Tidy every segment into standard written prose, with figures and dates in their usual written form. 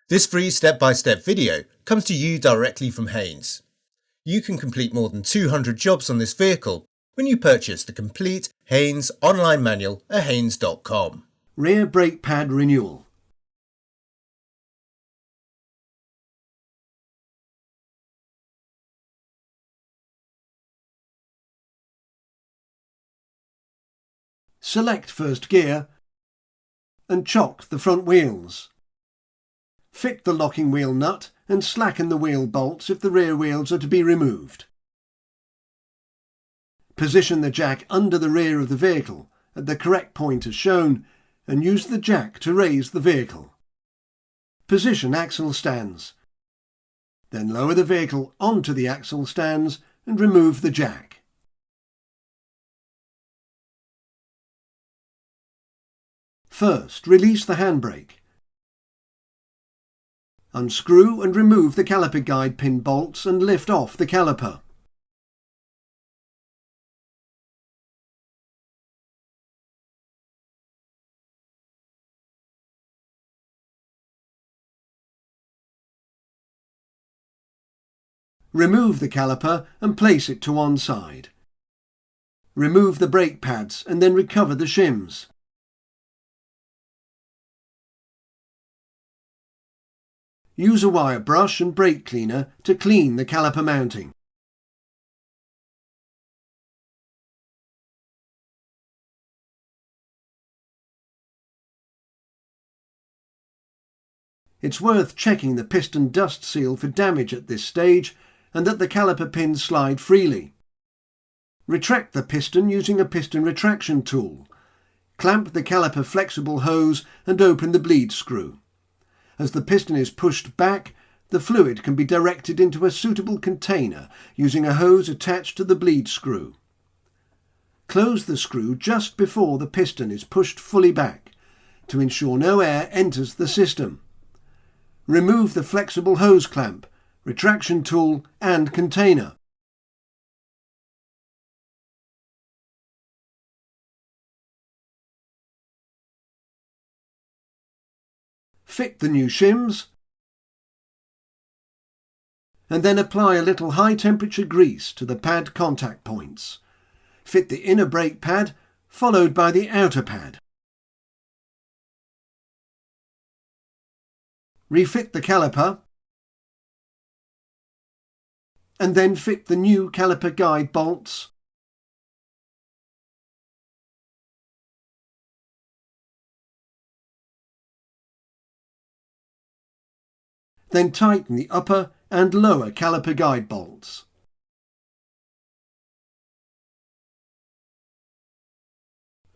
This free step-by-step video comes to you directly from Haynes. You can complete more than 200 jobs on this vehicle when you purchase the complete Haynes online manual at haynes.com. Rear brake pad renewal. Select first gear and chock the front wheels. Fit the locking wheel nut and slacken the wheel bolts if the rear wheels are to be removed. Position the jack under the rear of the vehicle at the correct point as shown and use the jack to raise the vehicle. Position axle stands. Then lower the vehicle onto the axle stands and remove the jack. First, release the handbrake. Unscrew and remove the caliper guide pin bolts and lift off the caliper. Remove the caliper and place it to one side. Remove the brake pads and then recover the shims. Use a wire brush and brake cleaner to clean the caliper mounting. It's worth checking the piston dust seal for damage at this stage and that the caliper pins slide freely. Retract the piston using a piston retraction tool. Clamp the caliper flexible hose and open the bleed screw. As the piston is pushed back, the fluid can be directed into a suitable container using a hose attached to the bleed screw. Close the screw just before the piston is pushed fully back to ensure no air enters the system. Remove the flexible hose clamp, retraction tool and container. Fit the new shims and then apply a little high temperature grease to the pad contact points. Fit the inner brake pad followed by the outer pad. Refit the caliper and then fit the new caliper guide bolts. Then tighten the upper and lower caliper guide bolts.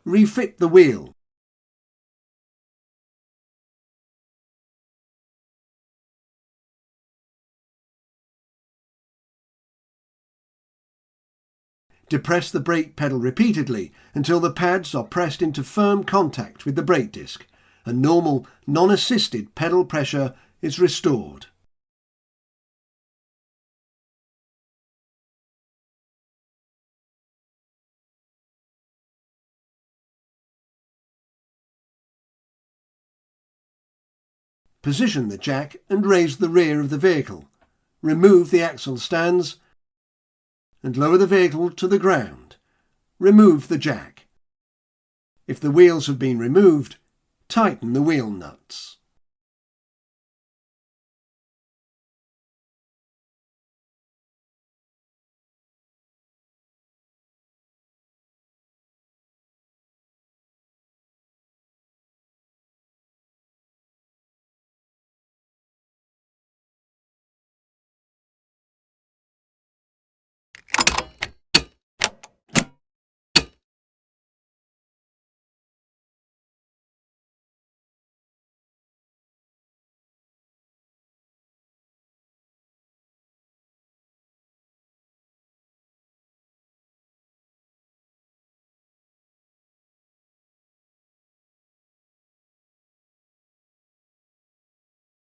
Refit the wheel. Depress the brake pedal repeatedly until the pads are pressed into firm contact with the brake disc and normal, non-assisted pedal pressure is restored. Position the jack and raise the rear of the vehicle. Remove the axle stands and lower the vehicle to the ground. Remove the jack. If the wheels have been removed, tighten the wheel nuts.